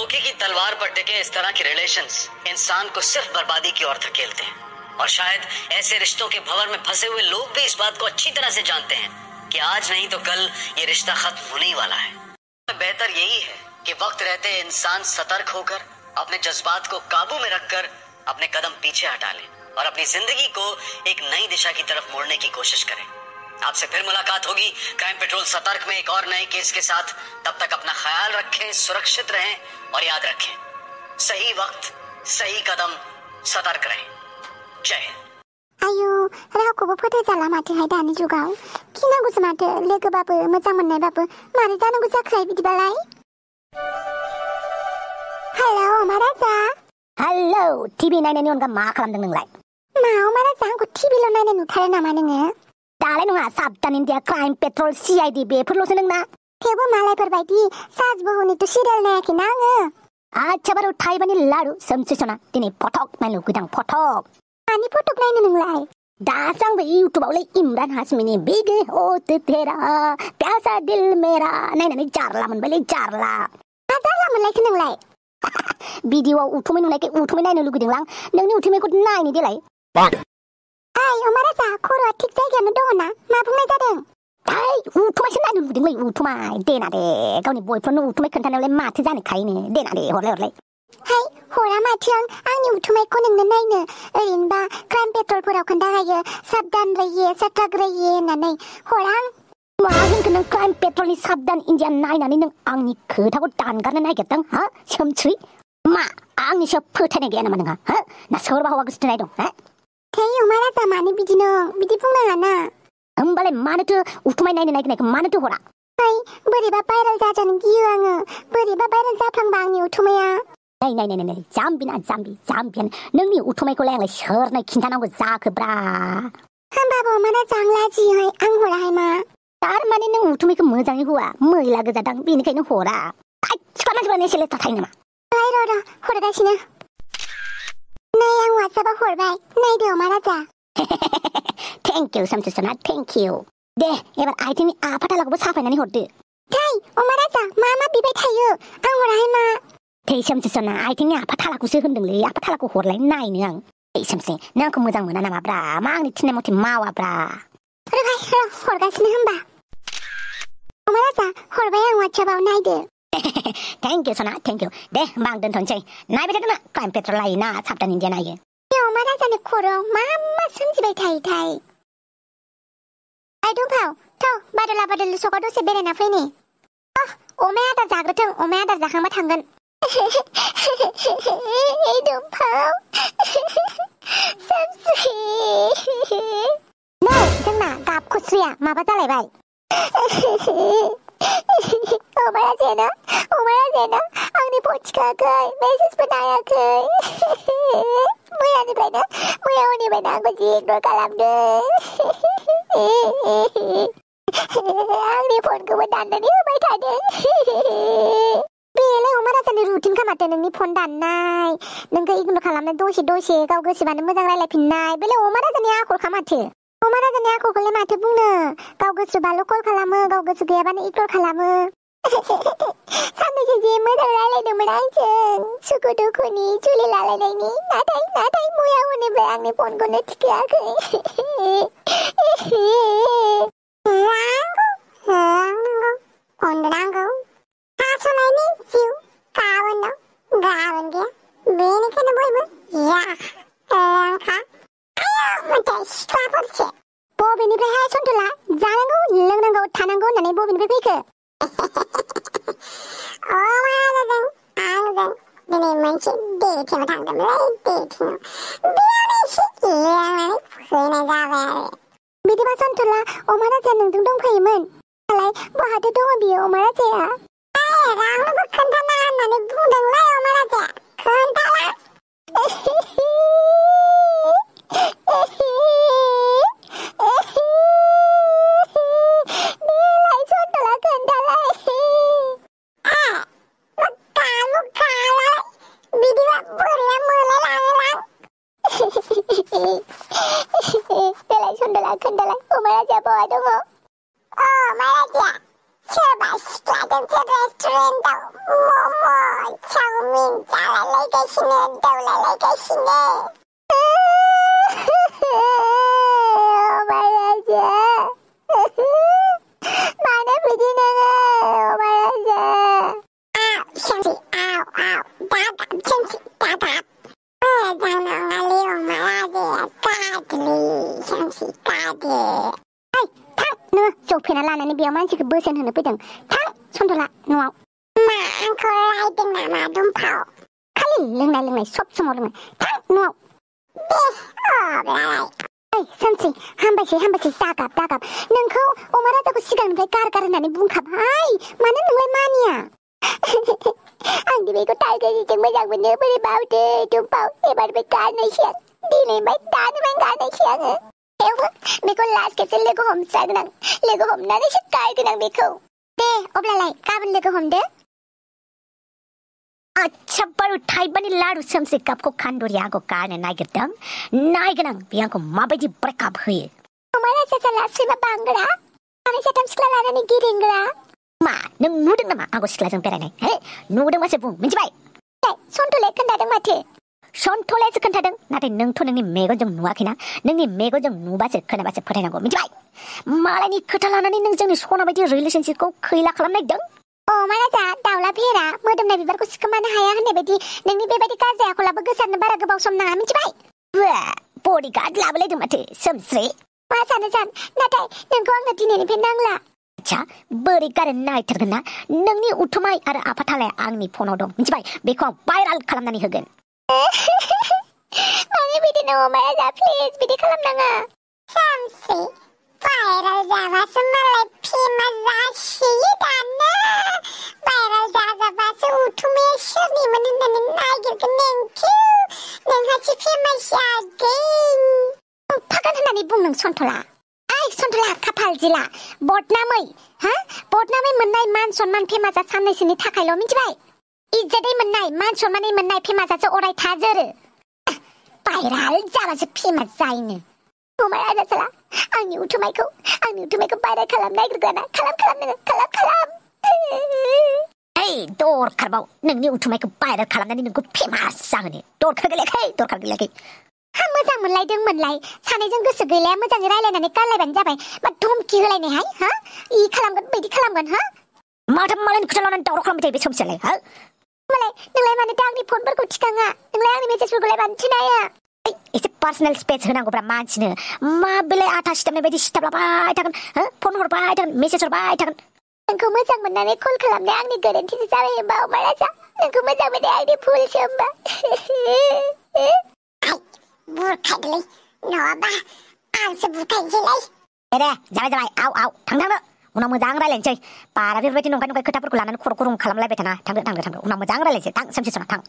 धोखे की तलवार पर टिके इस तरह के रिलेशंस इंसान को सिर्फ बर्बादी की ओर धकेलते हैं। और शायद ऐसे रिश्तों के भंवर में फंसे हुए लोग भी इस बात को अच्छी तरह से जानते हैं कि आज नहीं तो कल ये रिश्ता खत्म होने ही वाला है। बेहतर यही है कि वक्त रहते इंसान सतर्क होकर अपने जज्बात को काबू में रखकर अपने कदम पीछे हटा ले और अपनी जिंदगी को एक नई दिशा की तरफ मोड़ने की कोशिश करें। आपसे फिर मुलाकात होगी क्राइम पेट्रोल सतर्क में एक और नए केस के साथ। तब तक अपना ख्याल रखें, सुरक्षित रहें और याद रखें, सही वक्त सही कदम, सतर्क रहें। जय हिंद। आयु रावखौबो फोथायजाला माथोहाय दानि जुगाव। गिनांगौसो माथो, लोगोबाबो मोजां मोननायबाबो मारै जानांगौ जाखोहाय बिदिबालाय। हेलौ अमा राजा। हेलौ, टिभि नायनायनि अनगा मा खालामदों नोंलाय? मा अमा राजा, आंखौ टिभिल' नायनो नुथारो नामा नोङो? दालाय नङा, साबधान इन्डिया, क्राइम पेट्रल, CID बेफोरल'सो नोंना। थेवबो मालायफोर बायदि साज बहुनिथ' सिरियाल नायाखैना आङो। आच्छा बारु थाइबानि लारु सोमसिसना दिनै फटक नायनो लुगैदां, फटक। मानि फटक नायनो नोंलाय? दासो आंबो इउटुबावलाय इमरान हाशमीनि बिगे होत तेरा प्यासा दिल मेरा नायनानै जारला मोनबायलै, जारला। मा जारला मोनलायखो नोंलाय? भिडिअआव उथुमै नुनायखाय उथुमै नायनो लुगैदोंलां। नोंनि उथुमैखौ नायनो देलाय। ओइ अमा राजा, खर'आ थिग जायगायावनो दङ ना? मा बुंनाय जादों? उथुमायसो नायनो लुगैदोंलै, उथुमाय। देना दे, गावनि बयफ्रेन्डनो उथुमाय खोन्थानायावलाय माथो जानोखायनो। देना दे, हरलाय। हाय हरा माथो, आंनि उथुमायखौ नोंनो नायनो। ओरैनोबा क्राइम पेट्रलफोराव खोन्थाखायो साबधान रहिए, सतर्क रहिए होननानै। हरा आं। मा होनखो नों क्राइम पेट्रलनि साबधान इन्डिया नायनानै नों आंनि खोथाखौ दानगारनो नागिरदों, हा सोमस्रि? मा आंनि सायाव फोथायनाय गैया नामा नोंहा, हा? ना सोरबा हौवा गोसथोनाय दं, हा? थै अमा राजा, मानो बिदि बुंनाङा ना। होमबालाय मानोथो उथुमाय नायनो नागिरनायखौ मानोथो हरा? हाय बोरैबा भाइरेल जाजानो गियो आङो। बोरैबा भाइरेल जाफ्लांबा आंनि उथुमाया। नाय जाम्बियानो नोंनि उथुमायखौलाय आंलाय सोरनो खिन्थानांगौ जाखोब्रा? होमबाबो अमा राजा, आं लाजियोहाय, आं हराहाय मा? थारमाने नों उथुमायखौ मोजाङै होआ, मैला गोजादां, बेनिखायनो हरा। सिख्ला मानसिफ्रानो एसे लेथ्रा थायो नामा? र' हरगासिनो। नै आं वाट्सएपआव हरबाय, नायदो अमा राजा। थेंक इउ सामसिसना, थेंक इउ। दे एबार आइथिंनि आफाथालाखौबो साफायनानै हरदो। थै अमा राजा, मा बिबाय थायो? आं हराहाय मा? थै सामसिसना, आइथिंनि आफाथालाखौसो होनदोंलै, आफाथालाखौ हरलाय नायनो आं। थै सामसि, नों आंखौ मोजां मोना नामाब्रा? मा आंनि थिननाय मथे मावाब्रा? हरगासिनो होमबा। अमा राजा हरबाय आं वाट्सएपआव, नायदो। थेंक इउ सना, थेंक इउ। दे होमबा आं दोनथ'नोसै। नायबाय थादो मा, क्राइम पेट्रल नायो ना साबधान इन्डिया नायो। अमा राजानि खर'आव मा सोमजिबाय थायोथाय? दुंफाव थौ, बादल सकाव दसे बेरायना फैनि। अमाया आदार जाग्रोथों, अमाया आदार जाखांबा थांगोन। दुंफाव नै जोंना गाब खुस्रिया माबा जालायबाय। अमा राजायानो आंनि फन थिखाङाखै, मेसेजबो नायाखै। मैया हरनिफ्रायनो आंखौ जि इगनर खालामदों। आंनि फनखौबो दाननानै होबाय थादों। बेलाय अमा राजानि रुटिनखा माथो, नोंनि फन दाननाय, नोंखौ इगनर खालामनाय, दसे गाव गोसोबानो मोजां रायलायफिननाय। बेलाय अमा राजानि आखलखा माथो। अमा राजानि आखलखौलाय माथो बुंनो, गाव गोसोबाल' कल खालामो, गाव गोसो गैयाबानो इगनर खालामो। साननैसो जि मोजां रायलायदोंमोन आंजों, सुखु दुखुनि, जुलि लालायनायनि। नाथाय मैया हरनिफ्राय आंनि फनखौनो थिखायाखै। नांगौ हास'नायनि जिउ, गाबोन दं गाबोन गैया, बेनिखायनो बयबो सिख्लाफोरसो। बबेनिफ्रायहाय सन्थला? जानांगौ लोंनांगौ थानांगौ होननानै बबेनिफ्राय फैखो? आंजों दिनै मोनसे डेटिंआव थांदोंमोनलै, डेटिंआव बेयावनो एसे लोंनानै फैनाय जाबाय आरो। बिदिबा सन्थला, अमा राजाया नोंजों दंफायोमोन? दालाय बहाथो दङ बियो अमा राजाया? रावनोबो खोन्थानाङा होननानै बुंदोंलै अमा राजाया, खोन्थाला। देलाय सन्थला खोन्थालाय। बिदिबा बोरैया मोनलायलाङोलां। देलाय सन्थला खोन्थालाय, अमा राजाया बहा दङ? अमा राजाया सोरबा सिख्लाजोंसो रेस्टुरेन्टआव मम' चाउमिन जालायलायगासिनो दावलायलायगासिनो अमाराजा मानो बिदि नोङो अमाराजा सोमसि आव दादाब सोमसि दादाब जानाङालै अमाराजाया गाज्रि सोमसि गाज्रि थां नोङो जौ फेना लानानै बेयाव मानसिखौ बोसोन होनो फैदों थां सन्थला न'आव मा आंखौ रायदों नामा दुमफाव खालि लोंनाय सब समाव लोङो थां न'आव दे अब्लालाय सोमसि हामबायसै दागाब नोंखौ अमा राजाखौ सिगांनिफ्राय गार होननानै बुंखाबाय मानो नोंलाय मानिया आंनि बेखौ टाइगारजों मोजां मोनो बोरै बावदो दुमफाव एबारनिफ्राय गारनायसै आं दिनैनिफ्राय दानिफ्राय गारनायसै आङो थेवबो बेखौ लास्ट खेबसे लोगो हमजागोन आं लोगो हमनानैसो गारगोन आं बेखौ दे अब्लालाय गाबोन लोगो हमदो आच्छा बारु थाइबानि लारु सोमसि कापखौ खान्दुरि आंखौ गारनो नागिरदों नायगोन आं बे आंखौ माबायदि ब्रेकआप होयो अमा राजा जाला सैमा बांग्रा आनै साथाम सिख्ला लानानै गिदिंग्रा मा नों नुदों नामा आंखौ सिख्लाजों बेरायनाय हे नुदोंबासो बुं मिथिबाय सन्थलाया खोन्थादों माथो सन्थलायासो खोन्थादों नाथाय नोंथ' नोंनि मेगनजों नुवाखैना नोंनि मेगनजों नुबासो खोनाबासो फोथायनांगौ मिथिबाय मालायनि खोथा लानानै नों जोंनि सना बायदि रिलेशनशिपखौ खैला खालामनो नागिरदों अमा राजा दाउला भेरा मोदोमनाय बिबारखौ सिखोमानो हाया होननाय बायदि नोंनि बेबायदि गाज्रि आखलाबो गोसारनो बारा गोबाव सम नाङा मिथिबाय बडिगार्ड लाबोलायदों माथो सोमस्रि मा सानो जान नाथाय नोंखौ आंनो दिनैनिफ्राय नांला आच्छा बोरै गारनो नायथारगोन ना नोंनि उथुमाय आरो आफाथालाया आंनि फनाव दं मिथिबाय बेखौ आं भाइराल खालामनानै होगोन माने बिदिनो अमा राजा प्लिज बिदि खालामनाङा सामसि भाइराल जाबासो मालाय फेमास जासियो दाना भाइराल जाजाबासो उथुमाया सोरनिमोन होननानै नागिरगोन नोंहासो फेमास जागोन फागोन होननानै बुं नों सन्थला सन्थला खाफाल जिला बदनामै मोननाय मान सन्मान फेमासा साननैसोनि थाखायल' मिथिबाय इज्जतै मोननाय मान सन्मानै मोननाय फेमासासो अराय थाजोरो भाइराल जाबासो फेमास जायोनो अमा राजा जाला आंनि उथुमायखौ भाइराल खालामनो नागिरगोना खालाम दरखारबाव नोंनि उथुमायखौ भाइराल खालामनानै नोंखौ फेमास जाहोनो दरखार गैलायाखै मोजां मोनलायदोंमोनलाय सानैजों गोसो गैलाया मोजाङै रायलायनानै गारलायबानो जाबाय मा धमकी होलायनायहाय इ खालामगोन बायदि खालामगोन माथो मालायनि खोथा लानानै दावराव खालामबाय थायो बे समसियालाय नोंलाय मानो दा आंनि फनफोरखौ थिखाङा नोंलाय आंनि मेसेजफोरखौलाय मानो थिनाया एसे पार्सनेल स्पेस होनांगौब्रा मानसिनो मा बेलाय आथा सिथाबनाय बायदि सिथाबलाबाय थागोन फन हरबाय थागोन मेसेज हरबाय थागोन नोंखौ मोजां मोननानै कल खालामनाया आंनि गोरोन्थिसो जाबाय होमबा अमा राजा नोंखौ मोजां मोननाया आंनि भुलसो होमबा बुरखादोलै नङाबा आंसो बुरखायनोसैलाय दे जाबाय आव थांनो उनाव मोजां रायलायनोसै बारा बेफोरबायदि नंखाय खोथाफोरखौ लानानै खर' गरम खालामलायबाय थाना थांदो उनाव मोजां रायलायनोसै थां सोमसि सना थां